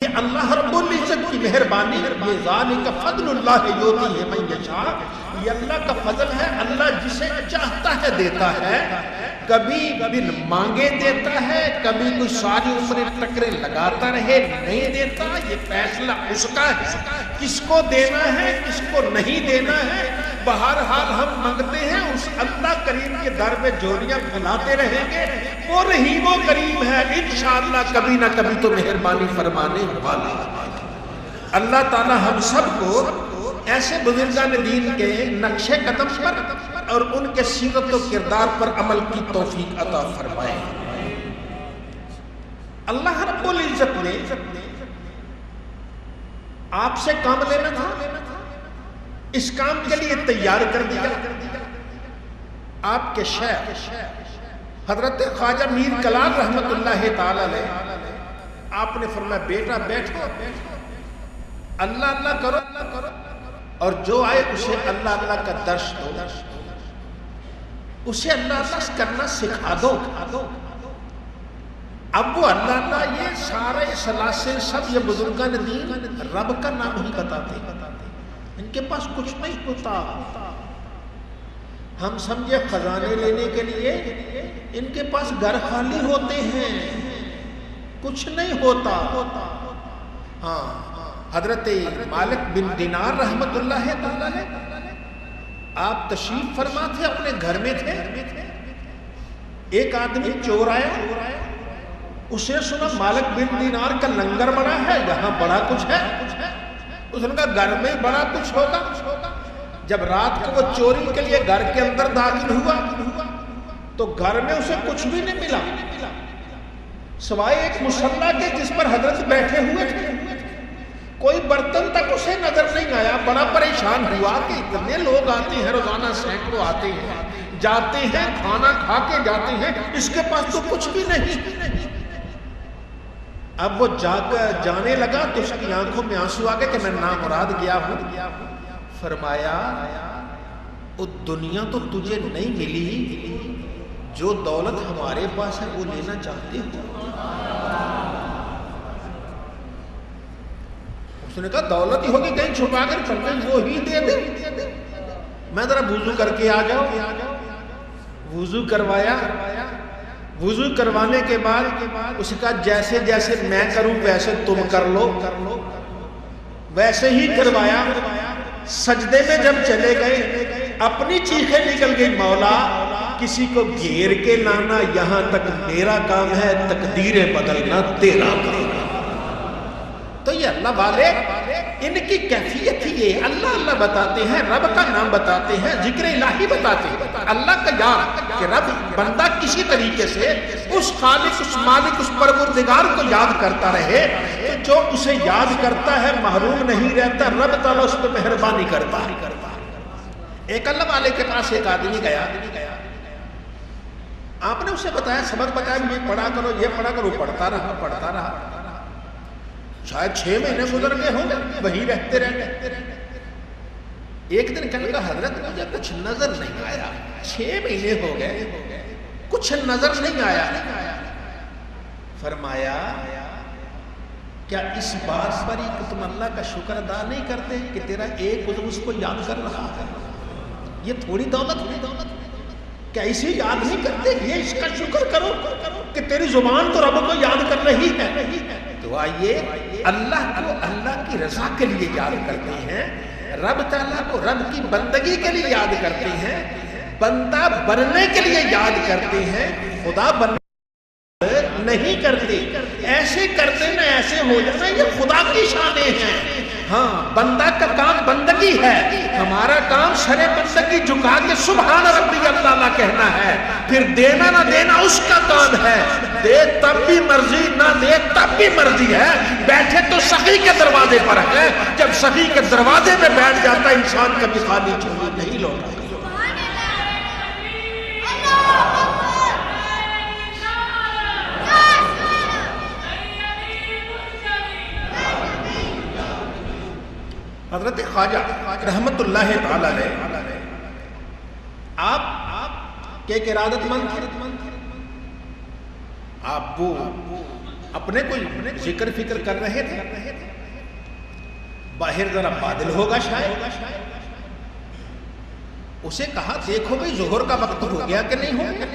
یہ اللہ رب العزت کی مہربانی، یہ ذالک فضل اللہ یؤتیہ من یشاء، یہ اللہ کا فضل ہے، اللہ جسے چاہتا ہے دیتا ہے، کبھی بن مانگے دیتا ہے، کبھی کوئی ساری عمر ٹکرے لگاتا رہے نہیں دیتا، یہ فیصلہ اس کا ہے کس کو دینا ہے کس کو نہیں دینا ہے۔ بہرحال ہم مانگتے ہیں اس اللہ کریم کے در میں جوڑیاں پھیلاتے رہیں گے، وہ رحیم و کریم ہے، انشاءاللہ کبھی نہ کبھی تو مہربانی فرمانے والا۔ اللہ تعالی ہم سب کو ایسے بزرگان دین کے نقش قدم پر اور ان کے سیرت و کردار پر عمل کی توفیق عطا فرمائے۔ اللہ رب العزت نے آپ سے کام لینا تھا، اس کام کے لیے تیار کر دیا۔ آپ کے شیخ حضرت خواجہ میر کلال رحمت اللہ تعالی علیہ، آپ نے فرمایا بیٹا بیٹھو، اللہ اللہ کرو اور جو آئے اسے اللہ اللہ کا درس دو، اسے اللہ اللہ کرنا سکھا دو۔ اب وہ اللہ اللہ یہ سارے سلاسل سب یہ بزرگان دین رب کا نام ہی بتاتے ہیں، ان کے پاس کچھ نہیں ہوتا۔ ہم سمجھے خزانے لینے کے لیے ان کے پاس گھر خالی ہوتے ہیں، کچھ نہیں ہوتا۔ ہاں حضرت مالک بن دینار رحمت اللہ تعالی، آپ تشریف فرما تھے، اپنے گھر میں تھے، ایک آدمی چور آیا، اسے سنا مالک بن دینار کا لنگر بڑا ہے، یہاں بڑا کچھ ہے، اس نے کہا گھر میں بڑا کچھ ہوگا۔ جب رات کو وہ چوری کے لیے گھر کے اندر داخل ہوا تو گھر میں اسے کچھ بھی نہیں ملا سوائے ایک مصلی کے جس پر حضرت بیٹھے ہوئے تھے، کوئی برتن تک اسے نظر نہیں آیا۔ بڑا پریشان ہوا کہ اتنے لوگ آتے ہیں روزانہ، سینکڑوں آتے ہیں جاتے ہیں، کھانا کھا کے جاتے ہیں، اس کے پاس تو کچھ بھی نہیں۔ اب وہ جانے لگا تو اس کی آنکھوں میں آنسو آ گئے کہ میں نامراد گیا ہوں۔ فرمایا وہ دنیا تو تجھے نہیں ملی، جو دولت ہمارے پاس ہے وہ لینا چاہتے ہو۔ اس نے کہا دولت ہی ہوگی کہیں چھپا کر چل گئی، وہی دے دے، میں ذرا وضو کر کے آ جاؤں۔ وضو کروایا، وضو کروانے کے بعد اس کا جیسے جیسے میں کروں ویسے تم کر لو، ویسے ہی کروایا۔ سجدے میں جب چلے گئے اپنی چیخیں نکل گئی، مولا کسی کو گھیر کے لانا یہاں تک میرا کام ہے، تقدیریں بدلنا تیرا کام ہے۔ تو یہ اللہ والے ان کی کیفیت ہی یہ اللہ اللہ بتاتے ہیں، رب کا نام بتاتے ہیں، ذکر الہی بتاتے ہیں، اللہ کا یاد کہ رب بندہ کسی طریقے سے اس خالق اس مالک اس پروردگار کو یاد کرتا رہے، تو جو اسے یاد کرتا ہے محروم نہیں رہتا، رب تعالیٰ اس پہ مہربانی کرتا ہے۔ ایک اللہ والے کے پاس ایک آدمی گیا، آپ نے اسے بتایا، سبق بتایا، یہ پڑھا کرو یہ پڑھا کرو، پڑھتا رہا، شاید 6 مہینے گزر گئے ہوں گے، وہی رہتے رہتے۔ ایک دن کہنے لگا حضرت مجھے کچھ نظر نہیں آیا، 6 مہینے ہو گئے کچھ نظر نہیں آیا۔ فرمایا کیا اس بات پر ہی کہ تم اللہ کا شکر ادا نہیں کرتے کہ تیرا ایک عضو اس کو یاد کر رہا ہے؟ یہ تھوڑی دولت نہیں، کیا اسے یاد نہیں کرتے؟ یہ اس کا شکر کرو کہ تیری زبان تو رب کو یاد کر رہی ہے۔ تو آئیے اللہ کو اللہ کی رضا کے لیے یاد کرتے ہیں، رب تعالیٰ کو رب کی بندگی کے لیے یاد کرتے ہیں، بندہ بننے کے لیے یاد کرتے ہیں، خدا بننے نہیں کرتے۔ ایسے کرتے نہ ایسے ہو جانا، یہ خدا کی شانیں ہیں۔ ہاں بندہ کا کام بندگی ہے، ہمارا کام سر بندگی جھکا کے سبحان ربی اللہ کہنا ہے، پھر دینا نہ دینا اس کا کام ہے، دے تب بھی مرضی نہ دے تب بھی مرضی ہے۔ بیٹھے تو سخی کے دروازے پر ہے، جب سخی کے دروازے میں بیٹھ جاتا انسان کبھی خالی جھولی نہیں لوٹا۔ حضرت خواجہ رحمت اللہ تعالی علیہ آپ کے ارادت مند تھے، آپ وہ اپنے کوئی ذکر فکر کر رہے تھے، باہر ذرا بادل ہوگا شاید، اسے کہا دیکھو بھئی ظہر کا وقت ہو گیا کہ نہیں ہو گیا،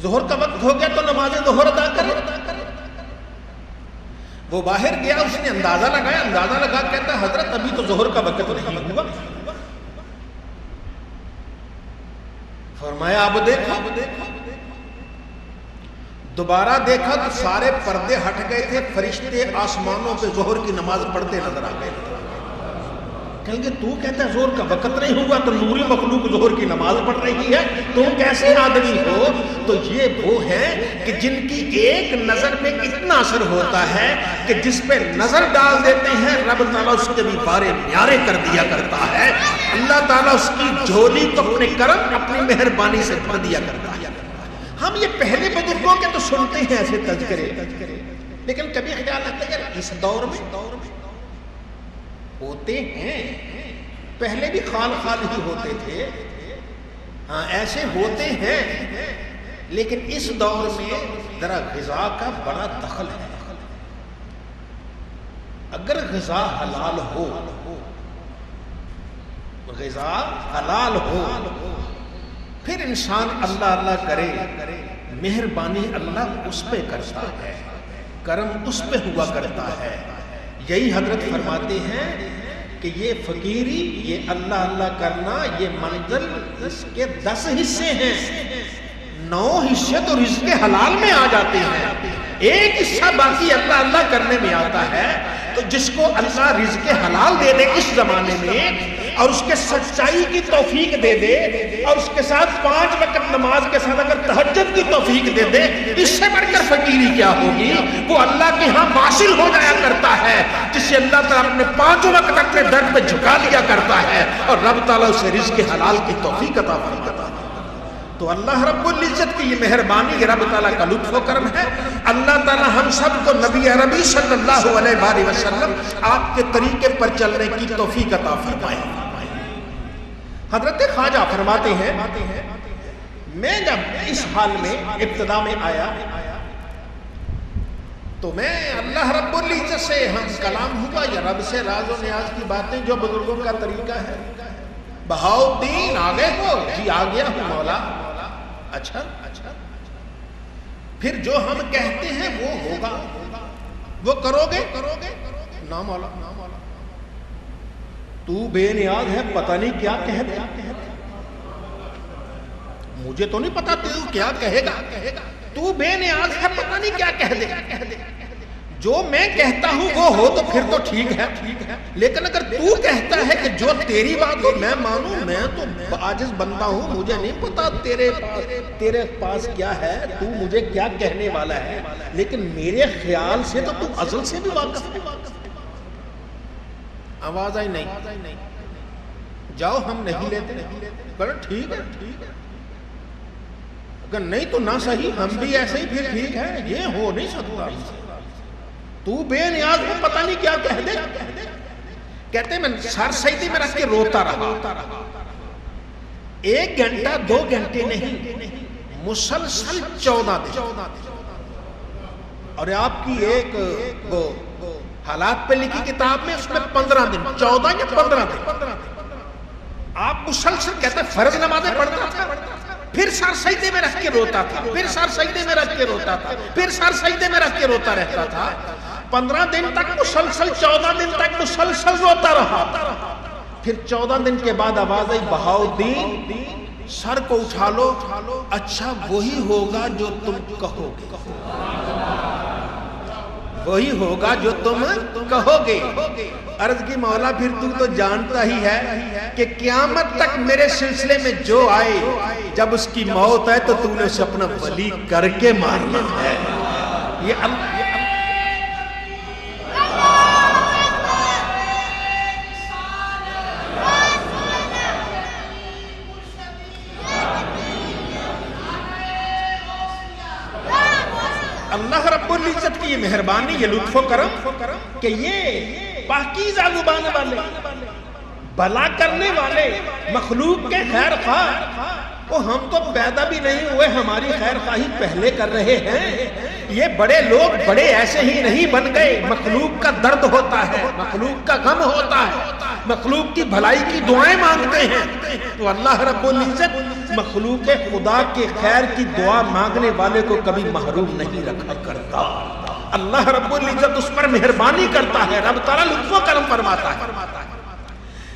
ظہر کا وقت ہو گیا تو نماز ظہر ادا کرے۔ وہ باہر گیا، اس نے اندازہ لگا کہتا حضرت ابھی تو ظہر کا وقت نہیں ہوا۔ فرمایا اب دیکھو، دوبارہ دیکھا تو سارے پردے ہٹ گئے تھے، فرشتے آسمانوں پہ ظہر کی نماز پڑھتے نظر آ گئے۔ کہیں گے تو کہتا ہے ظہر کا وقت نہیں ہوا تو نوری مخلوق ظہر کی نماز پڑھ رہی ہے، تم کیسے آدمی ہو؟ تو یہ وہ ہیں کہ جن کی ایک نظر میں اتنا اثر ہوتا ہے کہ جس پہ نظر ڈال دیتے ہیں رب تعالیٰ اس کے بھی بارے نیارے کر دیا کرتا ہے، اللہ تعالیٰ اس کی جھولی کو اپنے کرم اپنی مہربانی سے بھر دیا کرتا ہے۔ ہم یہ پہلے بزرگوں کے تو سنتے ہیں ایسے تذکرے، لیکن کبھی خیال آتا ہے اس دور میں ہوتے ہیں، پہلے بھی خال ہی ہوتے تھے، ہاں ایسے ہوتے ہیں، لیکن اس دور میں ذرا غذا کا بڑا دخل ہے۔ اگر غذا حلال ہو، غذا حلال ہو، پھر انسان اللہ اللہ کرے، مہربانی اللہ اس پہ کرتا ہے، کرم اس پہ ہوا کرتا ہے۔ یہی حضرت فرماتے ہیں کہ یہ فقیری، یہ اللہ اللہ کرنا، یہ منزل اس کے 10 حصے ہیں، 9 حصے تو رزق حلال میں آ جاتے ہیں، ایک حصہ باقی اللہ اللہ کرنے میں آتا ہے۔ تو جس کو اللہ رزق حلال دے دے اس زمانے میں، اور اس کے سچائی کی توفیق دے دے، اور اس کے ساتھ 5 وقت نماز کے ساتھ اگر تہجد کی توفیق دے دے، اس سے بڑھ کر فقیری کیا ہوگی؟ وہ اللہ کے ہاں واصل ہو جایا کرتا ہے، جس سے اللہ تعالیٰ اپنے 5 وقت اپنے در پہ جھکا لیا کرتا ہے، اور رب تعالیٰ اسے رزق حلال کی توفیق عطا فرماتا ہے۔ تو اللہ رب العزت کی یہ مہربانی، یہ رب تعالیٰ کا لطف و کرم ہے۔ اللہ تعالیٰ ہم سب کو نبی عربی صلی اللہ علیہ وآلہ وسلم آپ کے طریقے پر چلنے کی توفیق عطا فرمائے۔ حضرت خواجہ فرماتے ہیں میں جب اس حال میں ابتدا میں آیا تو میں اللہ رب العزت سے ہم کلام ہوا، یا رب سے راز و نیاز کی باتیں جو بزرگوں کا طریقہ ہے۔ بہاؤدین آ گئے ہو؟ جی آ گیا ہوں مولا۔ اچھا پھر جو ہم کہتے ہیں وہ ہوگا، وہ کرو گے؟ نا مولا، تو بے نیاز ہے، پتہ نہیں کیا کہہ دے، مجھے تو نہیں پتا تو کیا کہے گا، تو بے نیاز ہے، پتہ نہیں کیا کہہ دے۔ جو میں کہتا ہوں وہ ہو تو پھر تو ٹھیک ہے، لیکن اگر تو کہتا ہے کہ جو تیری بات ہو میں مانوں، میں تو عاجز بندہ ہوں، مجھے نہیں پتا تیرے پاس کیا ہے، تو مجھے کیا کہنے والا ہے، لیکن میرے خیال سے تو ازل سے بھی واقف ہے۔ آواز آئی نہیں؟ جاؤ ہم نہیں لیتے، بڑا ٹھیک ہے، اگر نہیں تو نہ صحیح، ہم بھی ایسے ہی پھر ٹھیک ہے، یہ ہو نہیں سکتا۔ تو بے نیاز ہے، پتہ نہیں کیا کہہ دے۔ کہتے میں سر سجدے میں رکھ کے روتا رہا، 1 گھنٹہ 2 گھنٹے نہیں، مسلسل 14 دن۔ اور آپ کی ایک وہ حالات پہ لکھی کتاب میں اس میں 15 دن، 14 یا 15 دن آپ مسلسل کہتے ہیں فرض نمازیں پڑھتا تھا، پھر سر سجدے میں رکھ کے روتا تھا، پھر سر سجدے میں رکھ کے روتا تھا، پھر سر سجدے میں رکھ کے روتا رہتا تھا، 15 دن تک مسلسل، 14 دن تک مسلسل روتا رہا۔ پھر 14 دن کے بعد آواز آئی بہاؤدین سر کو اٹھا لو، اچھا وہی ہوگا جو تم کہو گے، وہی ہوگا جو تم کہو گے۔ عرض کی مولا پھر تو جانتا ہی ہے کہ قیامت تک میرے سلسلے میں جو آئے، جب اس کی موت ہے تو نے اسے اپنا ولی کر کے مارنا ہے۔ یہ اللہ رب العزت کی یہ مہربانی، یہ لطف و کرم کہ یہ پاکیزہ زبان والے، بھلا کرنے والے، مخلوق کے خیر خواہ، وہ ہم تو پیدا بھی نہیں ہوئے، ہماری خیر خواہی پہلے کر رہے ہیں، یہ بڑے لوگ بڑے ایسے ہی نہیں بن گئے، مخلوق کا درد ہوتا ہے، مخلوق کا غم ہوتا ہے، مخلوق کی بھلائی کی دعائیں مانگتے ہیں، تو اللہ رب العزت مخلوق خدا کے خیر کی دعا مانگنے والے کو کبھی محروم نہیں رکھا کرتا۔ اللہ رب العزت اس پر مہربانی کرتا ہے، رب تعالیٰ لطف و کرم فرماتا ہے۔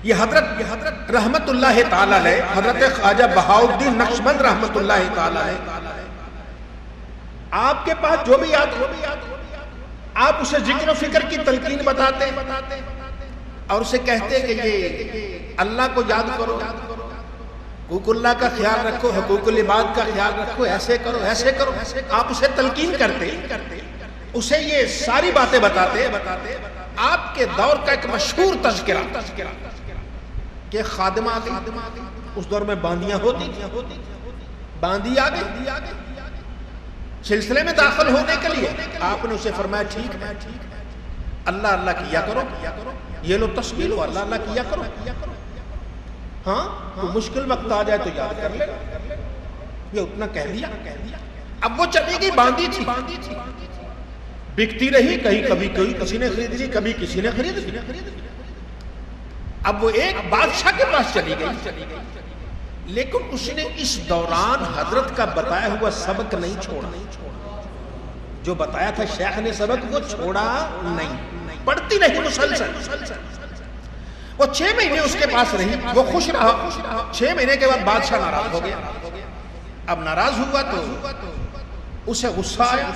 یہ حضرت رحمت اللہ تعالیٰ علیہ، حضرت خواجہ بہاؤالدین نقشبند رحمت اللہ تعالیٰ علیہ، آپ کے پاس جو بھی آتا آپ اسے ذکر و فکر کی تلقین بتاتے اور اسے کہتے کہ یہ اللہ کو یاد کرو، حقوق اللہ کا خیال رکھو، حقوق العباد کا خیال رکھو، ایسے کرو ایسے کرو، آپ اسے تلقین کرتے، اسے یہ ساری باتیں بتاتے۔ آپ کے دور کا ایک مشہور تذکرہ کہ خادمہ آ گئی، اس دور میں باندیاں ہوتی، باندی آ گئی سلسلے میں داخل ہونے کے لیے، آپ نے اسے فرمایا ٹھیک ہے اللہ اللہ کیا کرو، یہ لو تسبیح لو، اللہ اللہ کیا کرو، ہاں تو مشکل وقت آ جائے تو یاد کر لے، یہ اتنا کہہ دیا۔ اب وہ چلی گئی، باندھی تھی، بکتی رہی، کہیں کبھی کسی نے خرید لی، کبھی کسی نے خرید لی۔ اب وہ ایک بادشاہ کے پاس چلی گئی، لیکن اس نے اس دوران حضرت کا بتایا ہوا سبق نہیں چھوڑا، جو بتایا تھا شیخ نے سبق وہ چھوڑا نہیں، پڑھتی رہی مسلسل۔ وہ 6 مہینے اس کے پاس رہی، وہ خوش رہا۔ 6 مہینے کے بعد بادشاہ ناراض ہو گیا۔ اب ناراض ہوا تو اسے غصہ آیا،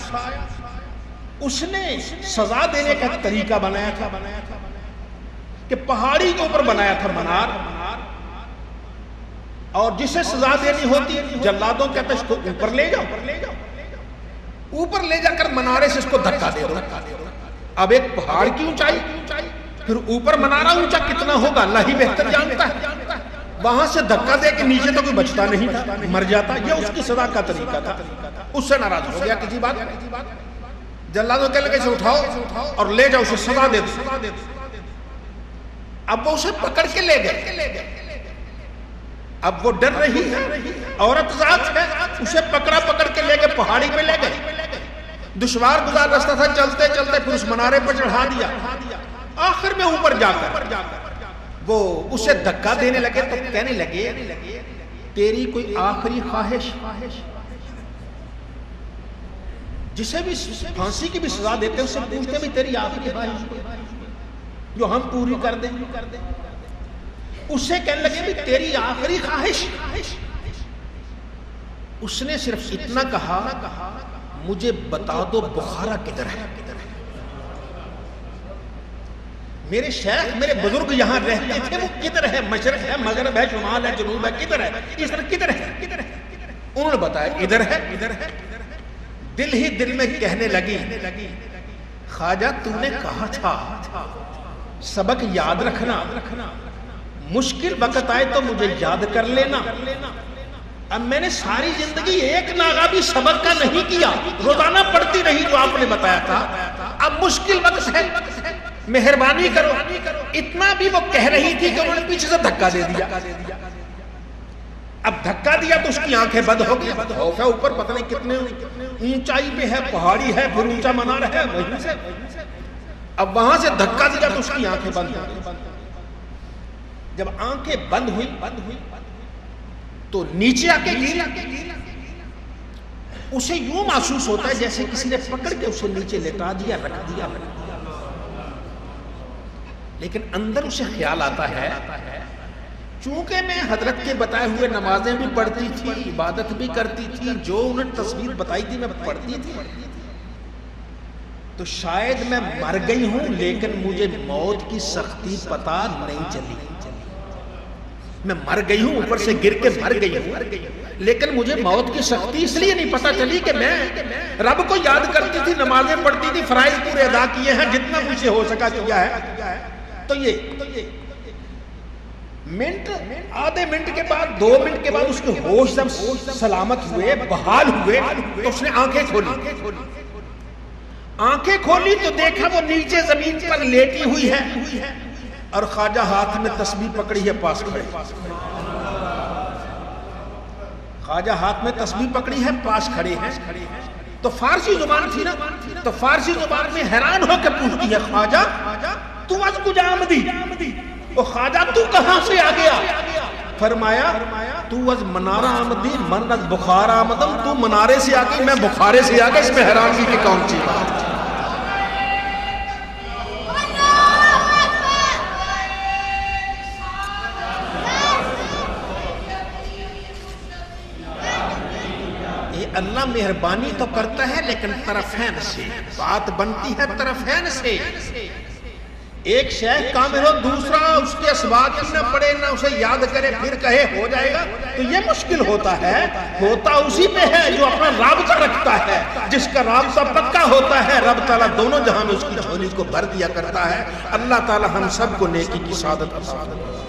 اس نے سزا دینے کا طریقہ بنایا تھا کہ پہاڑی کے اوپر بنایا تھا منار، اور جسے سزا دینی ہوتی جلادوں کہتے ہیں اس کو اوپر لے جاؤ، اوپر لے جا کر منارے سے اس کو دھکا دے دو۔ اب ایک پہاڑ کی اونچائی، پھر اوپر منارہ اونچا کتنا ہوگا اللہ ہی بہتر جانتا ہے، وہاں سے دھکا دے کے نیچے تو کوئی بچتا نہیں تھا، مر جاتا۔ یہ اس کی سزا کا طریقہ تھا۔ اس سے ناراض ہو گیا کسی بات، جلادوں کہنے لگے اسے اٹھاؤ اور لے جاؤ، اسے سزا دے دو۔ اب وہ اسے پکڑ کے لے گئے، اب وہ ڈر رہی ہے، عورت ذات ہے، اسے پکڑ کے لے گئے، پہاڑی پہ لے گئے، دشوار گزار راستہ تھا، چلتے چلتے پھر اس منارے پر چڑھا دیا۔ آخر میں اوپر جا کر وہ اسے دھکا دینے لگے تو کہنے لگے تیری کوئی آخری خواہش؟ جسے بھی پھانسی کی بھی سزا دیتے اس سے پوچھتے بھی تیری آخری خواہش جو ہم پوری کر دیں۔ اس سے کہنے لگے بھی تیری آخری خواہش؟ اس نے صرف اتنا کہا مجھے بتا دو بخارا کدھر ہے، میرے شیخ میرے بزرگ یہاں رہتے تھے، وہ کدھر ہے، مشرق ہے، مغرب ہے، شمال ہے، جنوب ہے، کدھر ہے، اس طرح کدھر ہے؟ انہوں نے بتایا ادھر ہے۔ دل ہی دل میں کہنے لگی خواجہ تو نے کہا تھا سبق یاد رکھنا، مشکل وقت آئے تو مجھے یاد کر لینا۔ اب میں نے ساری زندگی ایک ناغہ بھی سبق کا نہیں کیا، روزانہ پڑھتی رہی جو آپ نے بتایا تھا، اب مشکل وقت ہے، مہربانی کرو۔ اتنا بھی وہ کہہ رہی تھی کہ انہوں نے پیچھے سے دھکا دے دیا۔ اب دھکا دیا تو اس کی آنکھیں بند ہو گئی، خوف ہے، اوپر پتہ نہیں کتنے اونچائی پہ ہے، پہاڑی ہے، پھر اونچا منارہ ہے، وہیں سے اب وہاں سے دھکا دیا تو اس کی آنکھیں بند ہو گئی۔ جب آنکھیں بند ہوئی تو نیچے آ کے گری، اسے یوں محسوس ہوتا ہے جیسے کسی نے پکڑ کے اسے نیچے لٹا دیا، رکھ دیا، لیکن اندر اسے خیال آتا ہے چونکہ میں حضرت کے بتائے ہوئے نمازیں بھی پڑھتی تھی، عبادت بھی کرتی تھی، جو انہیں تصویر بتائی تھی میں پڑھتی تھی، تو شاید میں مر گئی ہوں لیکن مجھے موت کی سختی پتہ نہیں چلی۔ میں مر گئی ہوں، اوپر سے گر کے مر گئی ہوں، لیکن مجھے موت کی سختی اس لیے نہیں پتہ چلی کہ میں رب کو یاد کرتی تھی، نمازیں پڑھتی تھی، فرائض پورے ادا کیے ہیں، جتنا مجھ سے ہو سکا کیا ہے۔ تو یہ منٹ، آدھے منٹ کے بعد، 2 منٹ کے بعد اس کے ہوش جب سلامت ہوئے، بحال ہوئے، تو اس نے آنکھیں کھولی۔ آنکھیں کھولی تو دیکھا وہ نیچے زمین پر لیٹی ہوئی ہے اور خواجہ ہاتھ میں تسبیح پکڑی ہے، پاس کھڑے۔ خواجہ ہاتھ میں تسبیح پکڑی ہے، پاس کھڑے ہیں۔ تو فارسی زبان تھی نا، تو فارسی زبان میں حیران ہو کے پوچھتی ہے خواجہ تو از کجا آمدی، او خواجہ تو کہاں سے آ گیا؟ فرمایا تو از منارہ آمدی، من از بخار آمدم، تو منارے سے آ گئی میں بخارے سے آ گئی، اس میں حیرانگی کی کون سی بات؟ اللہ مہربانی تو کرتا ہے لیکن طرفین سے بات بنتی ہے، طرفین سے۔ ایک شیخ کامل ہو، دوسرا اس کے اسباق نہ پڑے، نہ اسے یاد کرے، پھر کہے ہو جائے گا، تو یہ مشکل ہوتا ہے۔ ہوتا اسی پہ ہے جو اپنا رابطہ رکھتا ہے، جس کا رابطہ پکا ہوتا ہے، رب تعالیٰ دونوں جہاں میں اس کی جھولی کو بھر دیا کرتا ہے۔ اللہ تعالیٰ ہم سب کو نیکی کی سعادت عطا فرمائے۔